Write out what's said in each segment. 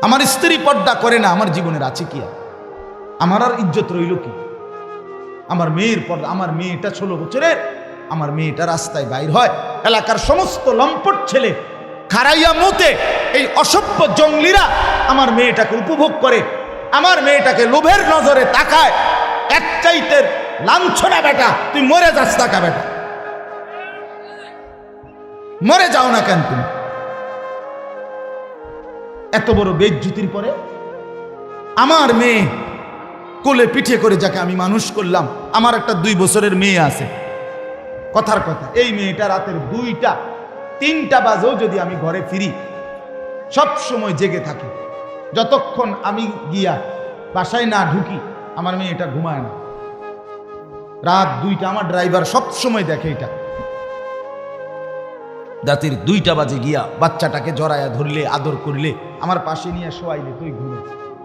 আমার স্ত্রী পর্দা করে না, আমার জীবনের আছে কি আমার আর ইজ্জত রইল কি? আমার মেয়ের পর্দা, আমার মেয়েটা 16 বছরের, আমার মেয়েটা রাস্তায় বাইর হয়, এলাকার সমস্ত লম্পট ছেলে খারাইয়া মুতে এই অসভ্য জঙ্গলিরা আমার মেয়েটাকে উপভোগ করে, আমার মেয়েটাকে লোভের নজরে তাকায়। এক চাইতে লাঞ্ছনা বেটা, তুই মরে যাস টাকা বেটা, মরে যাও না কেন তুমি? এত বড় বেজ্জুতির পরে আমার মেয়ে কোলে পিঠে করে, যাকে আমি মানুষ করলাম, আমার একটা 2 বছরের মেয়ে আছে, কথার কথা এই মেয়েটা রাতের 2টা 3টা বাজেও যদি আমি ঘরে ফিরি, সব সময় জেগে থাকে। যতক্ষণ আমি গিয়া বাসায় না ঢুকি আমার মেয়েটা ঘুমায় না। রাত 2টা, আমার ড্রাইভার সব সময় দেখে এটা। রাতের 2টা বাজে গিয়া বাচ্চাটাকে জড়ায়া ধরলে, আদর করলে, আমার পাশে নিয়ে শোয়াইলে তুই ঘুমে।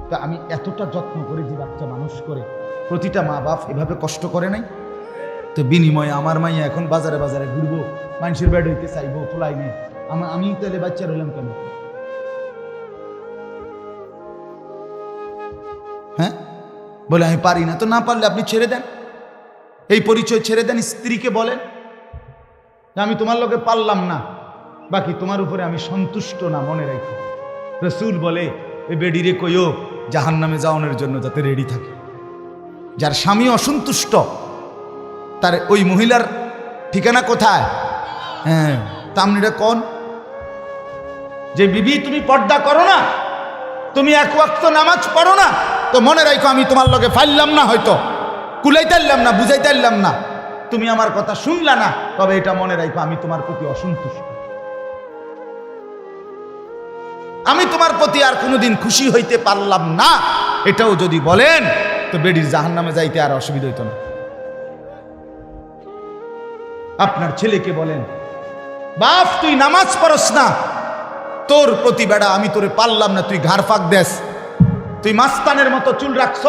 তা আমি এতটা যত্ন করে যে বাচ্চা মানুষ করে, প্রতিটা মা বাপ এভাবে কষ্ট করে নাই? তো বিনিময়ে আমার মাইয়া এখন বাজারে বাজারে ঘুরবো, মানুষের বেড হইতে চাইবো, ফোলাই নেই। আমি তাহলে বাচ্চা রইলাম কেন? হ্যাঁ, বলে আমি পারি না। তো না পারলে আপনি ছেড়ে দেন, এই পরিচয় ছেড়ে দেন, স্ত্রীকে বলেন আমি তোমার লোকে পারলাম না, বাকি তোমার উপরে আমি সন্তুষ্ট না, মনে রাখো। রসুল বলে এই বেডিরে কইও জাহান্নামে যাওয়ানোর জন্য যাতে রেডি থাকে। যার স্বামী অসন্তুষ্ট, তার ওই মহিলার ঠিকানা কোথায়? হ্যাঁ, তামনিটা কোন? যে বিবি তুমি পর্দা করো না, তুমি 1 ওয়াক্ত নামাজ পড়ো না, তো মনে রাখো আমি তোমার লগে ফাইলাম না, হয়তো কুলাইতাইলাম না, বুঝাইতাইলাম না, তুমি আমার কথা শুনলা না, তবে এটা মনে রাখো আমি তোমার প্রতি অসন্তুষ্ট, আমি তোমার প্রতি আর কোনোদিন খুশি হইতে পারলাম না। এটাও যদি বলেন তো বেডির জাহান্নামে যাইতে আর অসুবিধা হইত না। আপনার ছেলেকে বলেন বাপ তুই নামাজ পড়স না, তোর প্রতি বেড়া আমি তোরে পারলাম না, তুই ঘাড় ফাঁক দেস, তুই মাস্তানের মতো চুল রাখছ,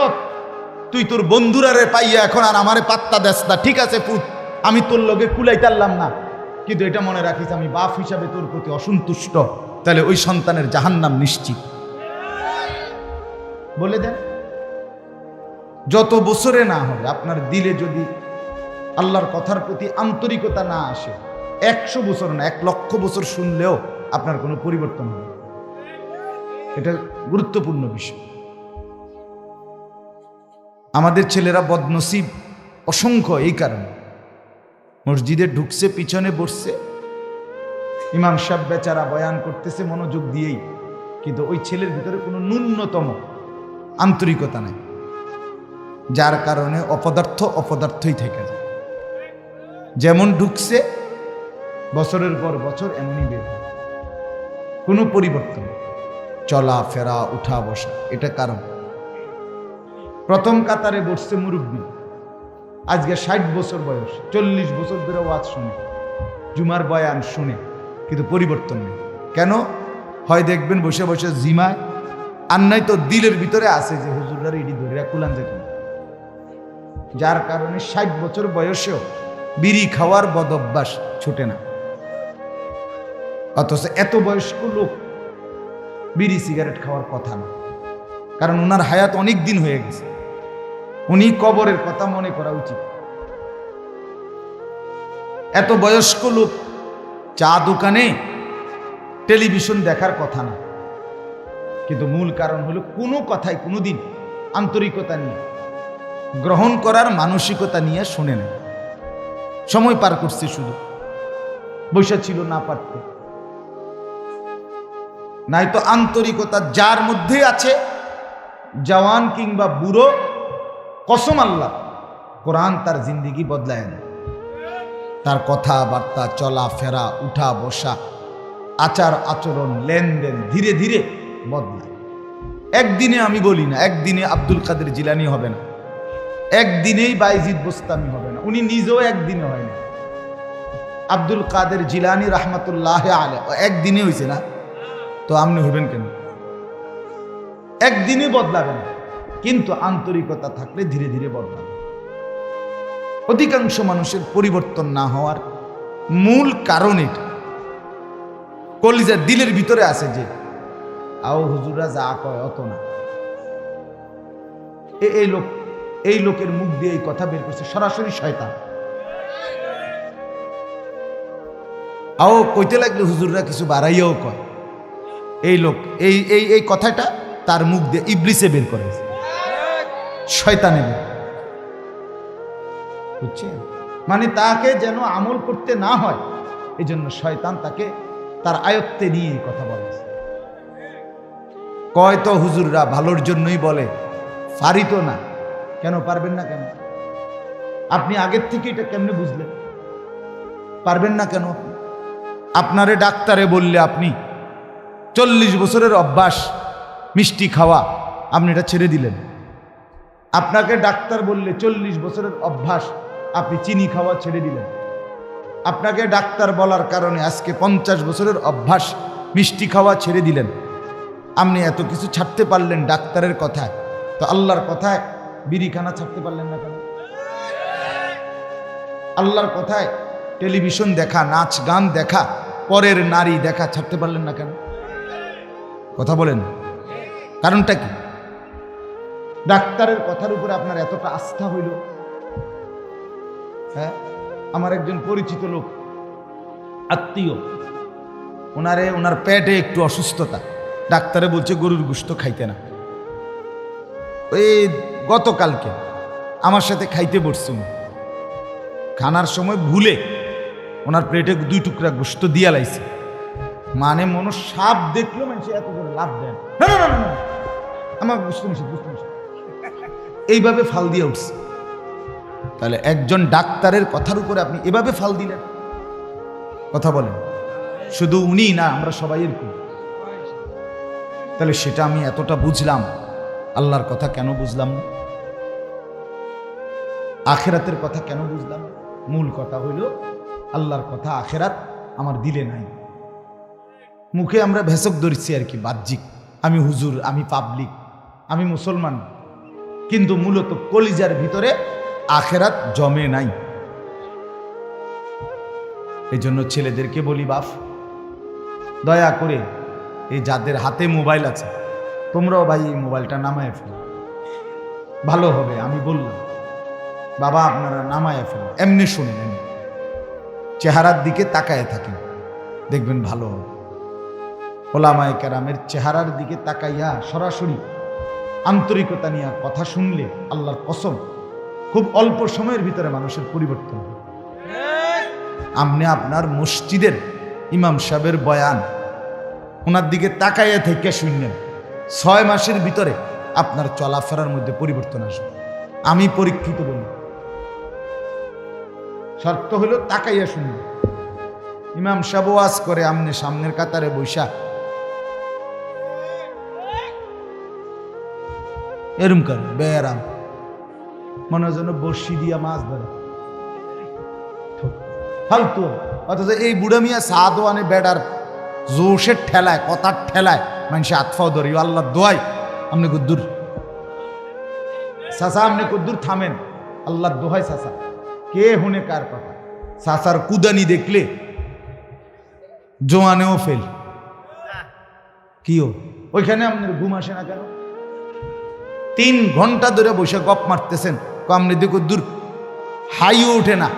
তুই তোর বন্ধুরারে পাইয়া এখন আর আমারে পাত্তা দেস না। ঠিক আছে পুত, আমি তোর লগে কুলাইতারলাম না, কিন্তু এটা মনে রাখিস আমি বাপ হিসাবে তোর প্রতি অসন্তুষ্ট, তাহলে ওই সন্তানের জাহান্নাম নিশ্চিত। বলে দেন, যত বছরে না হবে আপনার দিলে যদি আল্লাহর কথার প্রতি আন্তরিকতা না আসে, 100 বছর না 1 লক্ষ বছর শুনলেও আপনার কোনো পরিবর্তন হবে। এটা গুরুত্বপূর্ণ বিষয়। আমাদের ছেলেরা বদনসিব অসংখ্য এই কারণে, মসজিদে ঢুকছে, পিছনে বসছে, ইমাম সাহেব বেচারা বয়ান করতেছে মনোযোগ দিয়েই, কিন্তু ওই ছেলের ভিতরে কোনো ন্যূনতম আন্তরিকতা নাই, যার কারণে অপদার্থই থেকে যায়। যেমন ঢুকছে বছরের পর বছর এমনই বের হয়, কোনো পরিবর্তন, চলা ফেরা, উঠা বসা। এটা কারণ প্রথম কাতারে বসছে মুরব্বী, আজকে 60 বছর বয়স, 40 বছর ধরে ওয়াজ শুনে, জুমার বয়ান শুনে, কিন্তু পরিবর্তন নেই। কেন হয় দেখবেন বসে বসে জিমায়, আর নাই তো দিলের ভিতরে আছে যে হুজুররা ইডি ধরে কুলান যেত, যার কারণে 60 বছর বয়সেও বিড়ি খাওয়ার বদ অভ্যাস ছুটে না। অথচ এত বয়স্ক লোক বিড়ি সিগারেট খাওয়ার কথা না, কারণ ওনার হায়াত অনেক দিন হয়ে গেছে, উনি কবরের কথা মনে করা উচিত। এত বয়স্ক লোক চা দোকানে টেলিভিশন দেখার কথা না, কিন্তু মূল কারণ হলো কোনো কথাই কোনোদিন আন্তরিকতা নিয়ে, গ্রহণ করার মানসিকতা নিয়ে শুনে নেয়। সময় পার করছে, শুধু বসে ছিল না পারতে। নাই তো আন্তরিকতা যার মধ্যে আছে, জওয়ান কিংবা বুড়ো, কসম আল্লাহ, কোরআন তার জিন্দেগি বদলায় দেয়। তার কথাবার্তা, চলা ফেরা, উঠা বসা, আচার আচরণ, লেনদেন ধীরে ধীরে বদলায়। একদিনে আমি বলি না, একদিনে আব্দুল কাদের জিলানী হবে না, একদিনেই বাইজিদ বোস্তামি হবে না, উনি নিজেও একদিনে হয় না। আব্দুল কাদের জিলানী রহমতুল্লাহ আলাইহি একদিনে হয়েছে না, তো আপনি হবেন কেন? একদিনে বদলাবে না, কিন্তু আন্তরিকতা থাকলে ধীরে ধীরে বদলাবে। অধিকাংশ মানুষের পরিবর্তন না হওয়ার মূল কারণ এটা, কলিজার দিলের ভিতরে আছে যে আও হুজুররা যা কয় অত না। এই লোকের মুখ দিয়ে এই কথা বের করছে, সরাসরি শয়তান। আও কইতে লাগলে হুজুররা কিছু বাড়াইয়াও কয়। এই লোক এই কথাটা তার মুখ দিয়ে ইবলিসে বের করেছে, শয়তানে বের, বুঝছেন? মানে তাকে যেন আমল করতে না হয়, এই জন্য শয়তান তাকে তার আয়ত্তে নিয়ে এই কথা বলেছে। কয় তো হুজুররা ভালোর জন্যই বলে, পারিত না। কেন পারবেন না? কেন আপনি আগের থেকে এটা কেমনে বুঝলেন? পারবেন না কেন? আপনারে ডাক্তারে বললে আপনি 40 বছরের অভ্যাস মিষ্টি খাওয়া, আপনি এটা ছেড়ে দিলেন। আপনাকে ডাক্তার বললে 40 বছরের অভ্যাস, আপনি চিনি খাওয়া ছেড়ে দিলেন। আপনাকে ডাক্তার বলার কারণে আজকে 50 বছরের অভ্যাস মিষ্টি খাওয়া ছেড়ে দিলেন। আপনি এত কিছু ছাড়তে পারলেন ডাক্তারের কথায়, তো আল্লাহর কথায় বিড়িখানা ছাড়তে পারলেন না কেন? আল্লাহর কথায় টেলিভিশন দেখা, নাচ গান দেখা, পরের নারী দেখা ছাড়তে পারলেন না কেন? কথা বলেন, কারণটা কি? ডাক্তারের কথার উপরে আপনার এতটা আস্থা হইল? হ্যাঁ, আমার একজন পরিচিত লোক, আত্মীয়, ওনার পেটে একটু অসুস্থতা, ডাক্তারে বলছে গরুর গোশত খাইতে না। ওই গতকালকে আমার সাথে খাইতে বসছে, খানার সময় ভুলে ওনার প্লেটে 2 টুকরা গোশত দিয়া লাইছে। মানে মনে সাপ দেখলো মানুষ এত করে লাভ দেন, না না না না আমার গোশত নিষেধ, এইভাবে ফাল দিয়ে উঠছে। তাহলে একজন ডাক্তারের কথার উপরে আপনি এভাবে ফাল দিলেন? কথা বলেন, শুধু উনি না, আমরা সবাই এরকম। তাহলে সেটা আমি এতটা বুঝলাম, আল্লাহর কথা কেন বুঝলাম না? আখেরাতের কথা কেন বুঝলাম? মূল কথা হইল আল্লাহর কথা, আখেরাত আমার দিলে নাই। মুখে আমরা ভেসক ধরছি আর কি, বাহ্যিক, আমি হুজুর, আমি পাবলিক, আমি মুসলমান, কিন্তু মূলত কলিজার ভিতরে আখেরাত জমে নাই। এই জন্য ছেলেদেরকে বলি, বাপ দয়া করে এই যাদের হাতে মোবাইল আছে, তোমরাও ভাই এই মোবাইলটা নামায় ফেলো, ভালো হবে। আমি বললাম বাবা আপনারা নামায় ফেলো, এমনি শুনেন, এমনি চেহারার দিকে তাকায় থাকেন, দেখবেন ভালো হবে। ওলামায়ে কেরামের চেহারার দিকে তাকাইয়া সরাসরি আন্তরিকতা নিয়ে কথা শুনলে আল্লাহর কসম খুব অল্প সময়ের ভিতরে মানুষের পরিবর্তন হবে। আপনি আপনার মসজিদের ইমাম সাহেবের বয়ান ওনার দিকে তাকাইয়া থেকে শুনলেন, 6 মাসের ভিতরে আপনার চলাফেরার মধ্যে পরিবর্তন আসবে। আমি পরীক্ষিত বলি, শর্ত হলো তাকাইয়া শুনলেন। ইমাম সাহেব ওয়াজ করে, আমনে সামনের কাতারে বৈশা এরম করে বেয়ারাম, মনে যেন বর্ষি দিয়া মাছ ধরে, ফালতু। অথচ এই বুড়া মিয়া সাদওয়ানে বেড়ার জোশের ঠেলায়, কথার ঠেলায় মানুষে আতফাও ধরি, আল্লাহ দোয়াই আপনি কুদ্দুর চাচা, আপনি কুদ্দুর থামেন, আল্লাহ দোহাই চাচা, কে হুনে কার কথা? চাচার কুদানি দেখলে জোয়ানেও ফেল। কিও ওইখানে আপনার ঘুম আসে না কেন? 3 ঘন্টা ধরে বসে গপ মারতেছেন, আপনি দেখো দূর হাইও ওঠে না,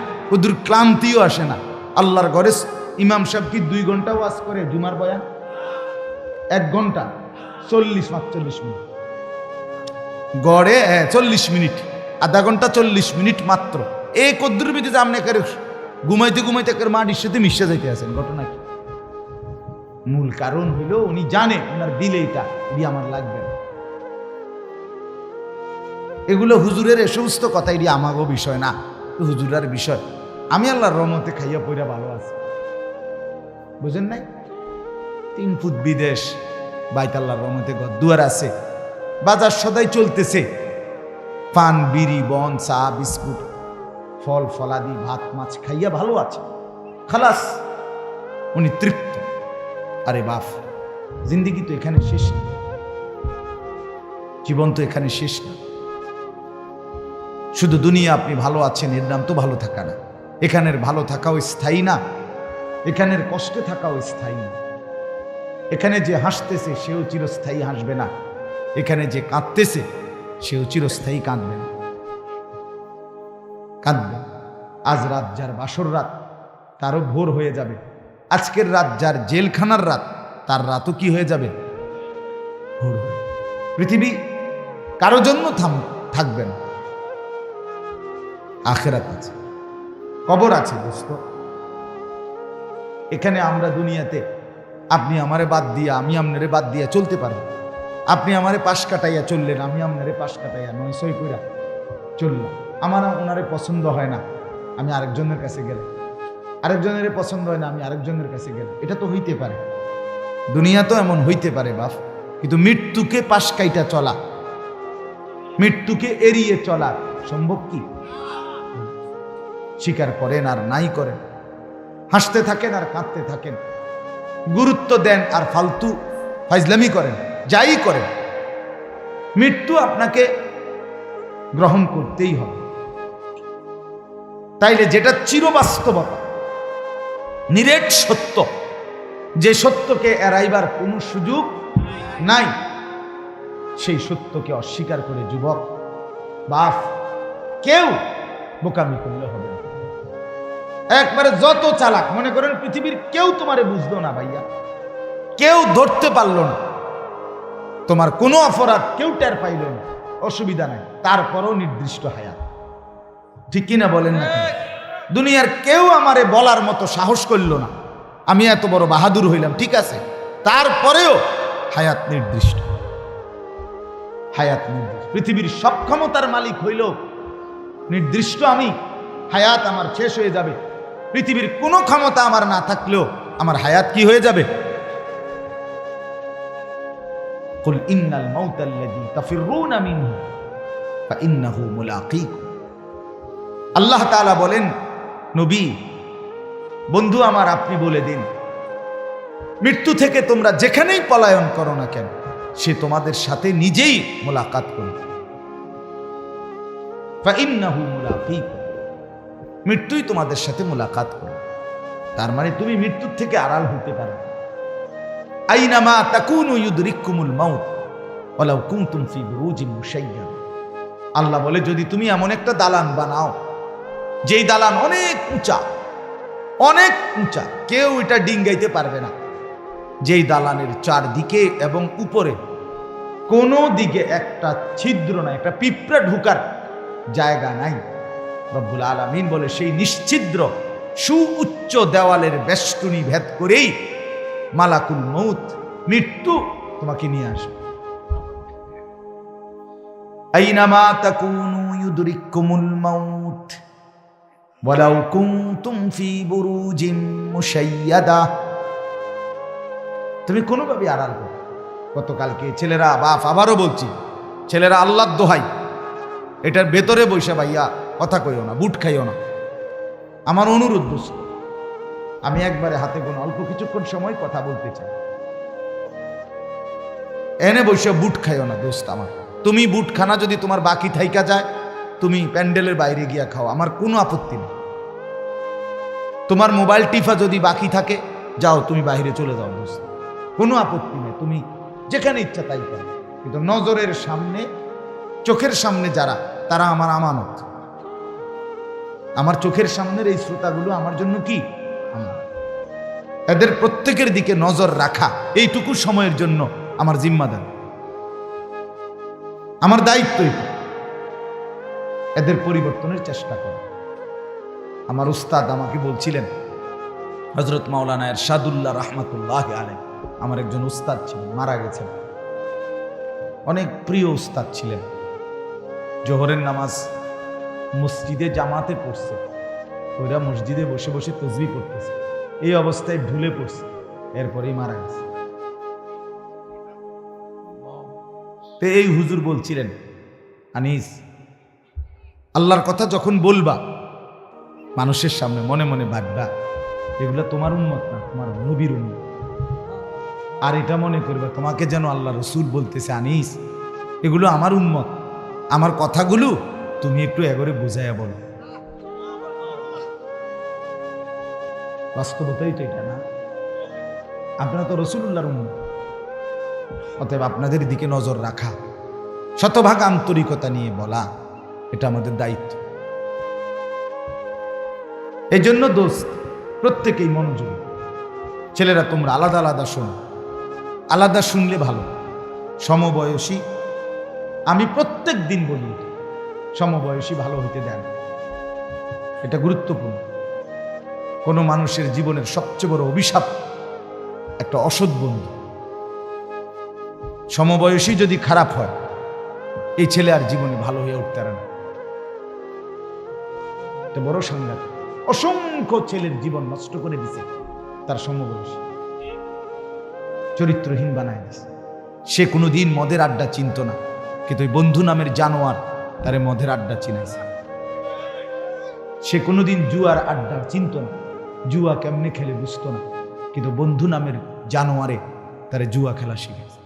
দূর ক্লান্তিও আসে না। আল্লাহর ঘরে ইমাম সাহেব কি 2 ঘন্টা ওয়াজ করে? জুমার বয়ান 1 ঘন্টা 40 মিনিট গড়ে, 40 মিনিট, আধা ঘন্টা 40 মিনিট মাত্র। এই কদ্দুর বিধি যে আপনি ঘুমাইতে ঘুমাইতে মাটির সাথে মিশে যাইতে আছেন, ঘটনা কি? মূল কারণ হইল উনি জানে ওনার দিলে এটা আমার লাগবে না। এগুলো হুজুরের এ সমস্ত কথা, এটি আমাগো বিষয় না, হুজুরের বিষয়। আমি আল্লাহর রহমতে খাইয়া পইরা ভালো আছি, বুঝেন নাই? 3 ফুট বিদেশ, বাইত আল্লাহর রহমতে ঘর দুয়ার আছে, বাজার সদাই চলতেছে, পান বিড়ি বন চা বিস্কুট ফল ফলাদি ভাত মাছ খাইয়া ভালো আছে, খালাস, উনি তৃপ্ত। আরে বাপ, জিন্দিগি তো এখানে শেষ না, জীবন তো এখানে শেষ না। শুধু দুনিয়া আপনি ভালো আছেন এর নাম তো ভালো থাকা না। এখানের ভালো থাকাও স্থায়ী না, এখানের কষ্টে থাকাও স্থায়ী না। এখানে যে হাসতেছে সেও চিরস্থায়ী হাসবে না, এখানে যে কাঁদতেছে সেও চিরস্থায়ী কাঁদবে না, কাঁদবে। আজ রাত যার বাসর রাত তারও ভোর হয়ে যাবে, আজকের রাত যার জেলখানার রাত তার রাতও কি হয়ে যাবে, ভোর হয়ে। পৃথিবী কারো জন্য থাকবে না, আখিরাত আছে, কবর আছে দোস্ত। এখানে আমরা দুনিয়াতে আপনি আমারে বাদ দিয়া আমি আপনারে বাদ দিয়া চলতে পারবো, আপনি আমারে পাশ কাটাইয়া চললেন, আমি আপনারে পাশ কাটাইয়া 900 কইরা চললাম। আমার ওনারে পছন্দ হয় না, আমি আরেকজনের কাছে গেলাম, আরেকজনের পছন্দ হয় না, আমি আরেকজনের কাছে গেলাম। এটা তো হইতে পারে, দুনিয়া তো এমন হইতে পারে বাপ। কিন্তু মৃত্যুকে পাশ কাইটা চলা, মৃত্যুকে এড়িয়ে চলা সম্ভব কি? স্বীকার করেন আর নাই করেন, হাসতে থাকেন আর কাঁদতে থাকেন, গুরুত্ব দেন আর ফালতু ফাইজলামি করেন, যাই করেন, মৃত্যু আপনাকে গ্রহণ করতেই হবে। তাইলে যেটা চিরবাস্তবতা, নিরেট সত্য, যে সত্যকে এড়াইবার কোনো সুযোগ নাই, সেই সত্যকে অস্বীকার করে যুবক বাপ কেউ বোকামি করলে হবে না। একবারে যত চালাক মনে করেন পৃথিবীর কেউ তোমারে বুঝলো না ভাইয়া, কেউ ধরতে পারলো না, তোমার কোনো অপরাধ কেউ টের পাইল না, অসুবিধা নাই, তারপরও নির্দিষ্ট হায়াত। ঠিক কিনা বলেন না? দুনিয়ার কেউ আমারে বলার মতো সাহস করল না, আমি এত বড় বাহাদুর হইলাম, ঠিক আছে, তারপরেও হায়াত নির্দিষ্ট, হায়াত নির্দিষ্ট। পৃথিবীর সব ক্ষমতার মালিক হইল নির্দিষ্ট, আমি হায়াত আমার শেষ হয়ে যাবে। পৃথিবীর কোনো ক্ষমতা আমার না থাকলেও আমার হায়াত কি হয়ে যাবে? কুল ইন্নাল মাউতাল্লাযী তাফিররুনা মিনহু ফাইন্নাহু মুলাকীকুম। আল্লাহ তাআলা বলেন, নবী বন্ধু আমার আপনি বলে দিন, মৃত্যু থেকে তোমরা যেখানেই পলায়ন করো না কেন, সে তোমাদের সাথে নিজেই মোলাকাত করবে। ফাইন্নাহু মুলাকীকুম, মৃত্যুই তোমাদের সাথে মোলাকাত করবে। তার মানে তুমি মৃত্যুর থেকে আড়াল হতে পারো। আইনামা তাকুনু ইউদরিকুমুল মাউত ওয়ালাউ কুনতুম ফি বুরুজিন মুশাইয়্যাদা। আল্লাহ বলে, যদি তুমি এমন একটা দালান বানাও, যেই দালান অনেক উঁচা, অনেক উঁচা, কেউ এটা ডিঙ্গাইতে পারবে না, যেই দালানের চারদিকে এবং উপরে কোনো দিকে একটা ছিদ্র নাই, একটা পিঁপড়া ঢুকার জায়গা নাই, রব্বুল আলামিন বলে সেই নিশ্ছিদ্র সুউচ্চ দেওয়ালের বেষ্টনী ভেদ করেই মালাকুল মউত, মৃত্যু তোমাকে নিয়ে আসবে। আইনামা তাকুনু ইউদরিকুমুল মাউত ওয়ালাউ কুনতুম ফি বুরুজিন মুশাইয়াদা। তুমি কোনোভাবে আড়াল করো। গতকালকে ছেলেরা, বাপ আবারও বলছি, ছেলেরা আল্লাহর দোহাই, এটার ভেতরে বৈশা ভাইয়া কথা কইও না, বুট খাইও না, আমার অনুরোধ দোস্ত। আমি একবারে হাতে গোনা অল্প কিছুক্ষণ সময় কথা বলতে চাই, এনে বৈশা বুট খাইও না দোস্ত আমার। তুমি বুট খানা যদি তোমার বাকি থাইকা যায়, তুমি প্যান্ডেলের বাইরে গিয়া খাও, আমার কোনো আপত্তি নেই। তোমার মোবাইল টিফা যদি বাকি থাকে, যাও তুমি বাইরে চলে যাও দোস্ত, কোনো আপত্তি নেই, তুমি যেখানে ইচ্ছা তাই করো। কিন্তু নজরের সামনে, চোখের সামনে যারা, তারা আমার আমানত। আমার চোখের সামনের এই শ্রোতাগুলো আমার জন্য কি আমার, এদের প্রত্যেকের দিকে নজর রাখা এইটুকু সময়ের জন্য আমার জিম্মাদার, আমার দায়িত্ব। এদের পরিবর্তনের চেষ্টা করা। আমার উস্তাদ আমাকে বলছিলেন, হযরত মাওলানা এরশাদুল্লাহ রাহমাতুল্লাহ আলাইহি, আমার একজন উস্তাদ ছিলেন, মারা গেছেন, অনেক প্রিয় উস্তাদ ছিলেন। জোহরের নামাজ মসজিদে জামাতে পড়ছে, ওরা মসজিদে বসে বসে তাসবিহ পড়তেছে, এই অবস্থায় ঢুলে পড়ছে, এরপরেই মারা গেছে। তো এই হুজুর বলছিলেন, আনিস আল্লাহর কথা যখন বলবা মানুষের সামনে, মনে মনে ভাববা এগুলো তোমার উম্মত না, তোমার নবীর উম্মত। আর এটা মনে করবে তোমাকে যেন আল্লাহ রসুল বলতেছে, আনিস এগুলো আমার উম্মত, আমার কথাগুলো তুমি একটু এগরে বুঝাইয়া বলো। বাস্তবতাই তো এটা না? আপনারা তো রাসূলুল্লাহর উম্মত, অতএব আপনাদের দিকে নজর রাখা, শতভাগ আন্তরিকতা নিয়ে বলা, এটা আমাদের দায়িত্ব। এই জন্য দোস্ত, প্রত্যেকেই মনোযোগ। ছেলেরা তোমরা আলাদা আলাদা শোনো, আলাদা শুনলে ভালো। সমবয়সী, আমি প্রত্যেক দিন বলি, সমবয়সী ভালো হইতে দেন, এটা গুরুত্বপূর্ণ। কোনো মানুষের জীবনের সবচেয়ে বড় অভিশাপ একটা অসৎ বন্ধু। সমবয়সী যদি খারাপ হয়, এই ছেলে আর জীবনে ভালো হয়ে উঠতে পারে না। এটা বড় সাংঘাতিক। অসংখ্য ছেলের জীবন নষ্ট করে দিছে তার সমবয়সী, চরিত্রহীন বানায় দিছে। সে কোনোদিন মদের আড্ডা চিনত না, কিন্তু ওই বন্ধু নামের জানোয়ার তারে মদের আড্ডা চিনাইছে। সে কোনোদিন জুয়ার আড্ডা চিনত না, জুয়া কেমনে খেলে বুঝতো না, কিন্তু বন্ধু নামের জানোয়ারে তারে জুয়া খেলা শিখেছে।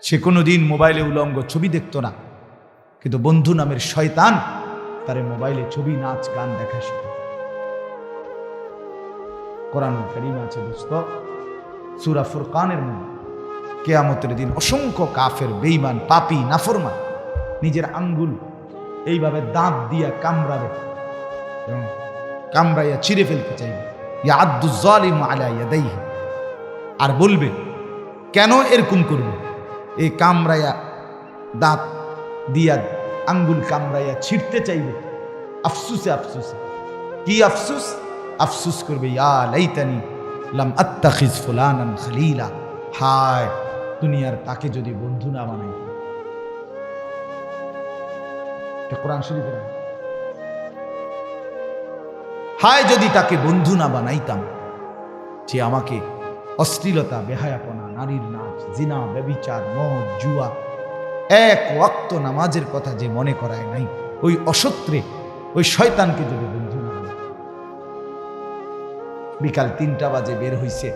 সে কোনোদিন মোবাইলে উলঙ্গ ছবি দেখতো না, কিন্তু বন্ধু নামের শয়তান তারে মোবাইলে ছবি, নাচ, গান দেখা শিখেছে। কোরআনুল কারীম আছে দোস্ত, সূরা ফুরকানের মধ্যে কিয়ামতের দিন অসংখ্য কাফের, বেঈমান, পাপী, নাফরমান নিজের আঙ্গুল এইভাবে দাঁত দিয়া কামড়াবে এবং কামড়াইয়া ছিঁড়ে ফেলতে চাইবে। ইয়া'আদ্দু যালিমু আলা ইয়াদাইহি, আর বলবে কেন এরকম করবে? এই কামড়াইয়া দাঁত দিয়া আঙ্গুল কামড়াইয়া ছিঁড়তে চাইবে, আফসুসে আফসুসে। কি আফসুস? আফসুস করবে, ইয়া লাইতানি লাম আত্তাখিজ ফুলানান খলিলা, হায় দুনিয়ার তাকে যদি বন্ধু না বানাই। এটা কোরআন শরীফের আয়াত। হায় যদি তাকে বন্ধু না বানাইতাম, যে আমাকে অশ্লীলতা, বেহায়াপনা, নারীর নাচ, জিনা, ব্যভিচার, মদ, জুয়া, এক ওয়াক্ত নামাজের কথা যে মনে করায় নাই, ওই অসত্রে, ওই শয়তানকে যদি বন্ধু না বানাই। বিকাল ৩টা বাজে বের হইছে,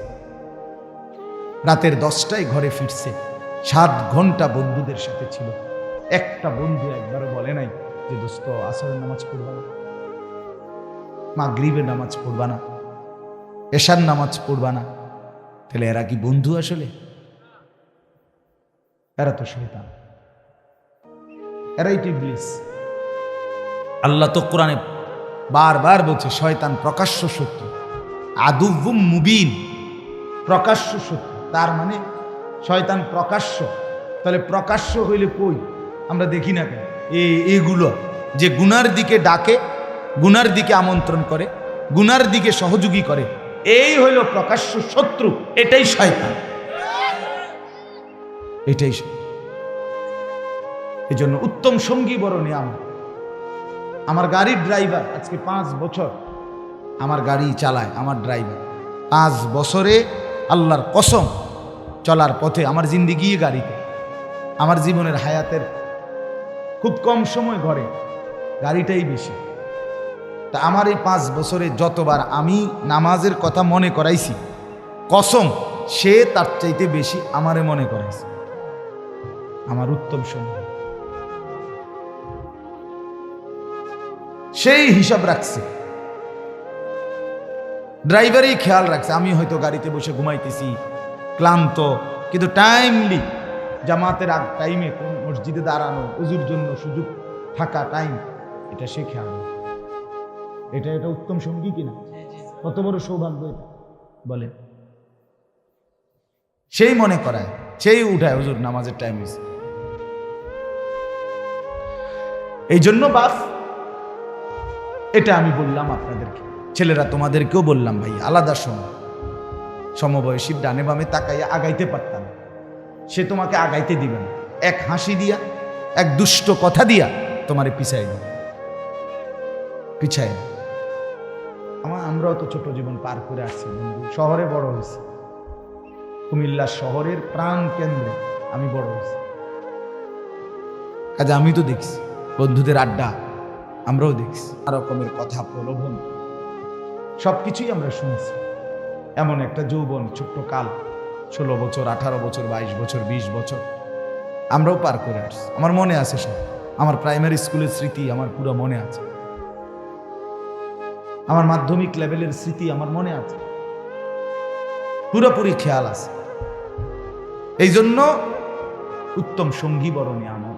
রাতের 10টায় ঘরে ফিরছে, 7 ঘন্টা বন্ধুদের সাথে ছিল। একটা বন্ধু একবারও বলে নাই যে দোস্ত আসরের নামাজ পড়বা না, মাগরিবের নামাজ পড়বা না, এশার নামাজ পড়বা না। তাহলে এরা কি বন্ধু আসলে? এরা তো শয়তান, এরাই তো ইবলিস। আল্লাহ তো কোরআনে বারবার বলছে শয়তান প্রকাশ্য শত্রু, আদুউম মুবিন, প্রকাশ্য শত্রু। তার মানে শয়তান প্রকাশ্য। তাহলে প্রকাশ্য হইলে কই? আমরা দেখি না কেন? এগুলো যে গুনার দিকে ডাকে, গুনার দিকে আমন্ত্রণ করে, গুনার দিকে সহযোগী করে, এই হইল প্রকাশ্য শত্রু। এটাই শয়তান, এটাই। এই জন্য উত্তম সঙ্গী বড় নিয়ামত। আমার গাড়ির ড্রাইভার আজকে 5 বছর আমার গাড়ি চালায়, আমার ড্রাইভার 5 বছরে আল্লাহর কসম চলার পথে আমার জিন্দিগি গাড়িতে। আমার জীবনের হায়াতের খুব কম সময় ঘরে গাড়িটাই বেশি। তা আমার এই 5 বছরে যতবার আমি নামাজের কথা মনে করাইছি, কসম সে তার চাইতে বেশি আমারে মনে করাইছে। আমার উত্তম সঙ্গী, সেই হিসাব রাখছে, ড্রাইভারই খেয়াল রাখছে। আমি হয়তো গাড়িতে বসে ঘুমাইতেছি, ক্লান্ত, কিন্তু টাইমলি জামাতের আগ টাইমে কোন মসজিদে দাঁড়ানো, উজুর জন্য সুযোগ থাকা টাইম, এটা সে খেয়াল রাখে। এটা উত্তম সঙ্গী কিনা? কত বড় সৌভাগ্য এটা বলে। সেই মনে করায়, সেই উঠায় হুজুর নামাজের টাইম হয়েছে। এই জন্য বাপ, এটা আমি বললাম আপনাদেরকে, ছেলেরা তোমাদেরকেও বললাম, ভাই আলাদা শোনো। সমবয়সীর ডানে বামে তাকাইয়া আগাইতে পারতাম, সে তোমাকে আগাইতে দিবে না। এক হাসি দিয়া, এক দুষ্ট কথা দিয়া তোমারে পিছাই দিবে, পিছাই। আমরাও তো ছোট জীবন পার করে আসছি বন্ধু, শহরে বড় হয়েছি, কুমিল্লা শহরের প্রাণ কেন্দ্রে আমি বড় হয়েছি। কাজে আমি তো দেখছি বন্ধুদের আড্ডা, আমরাও দেখছি রকমের কথা, প্রলোভন, সবকিছুই আমরা শুনছি। এমন একটা যৌবন, ছোট্ট কাল, 16 বছর, 18 বছর, 22 বছর, 20 বছর আমরাও পার করে আসছি। আমার মনে আছে সব, আমার প্রাইমারি স্কুলের স্মৃতি আমার পুরো মনে আছে, আমার মাধ্যমিক লেভেলের স্মৃতি আমার মনে আছে, পুরোপুরি খেয়াল আছে। এই জন্য উত্তম সঙ্গী বড় নিয়ামত।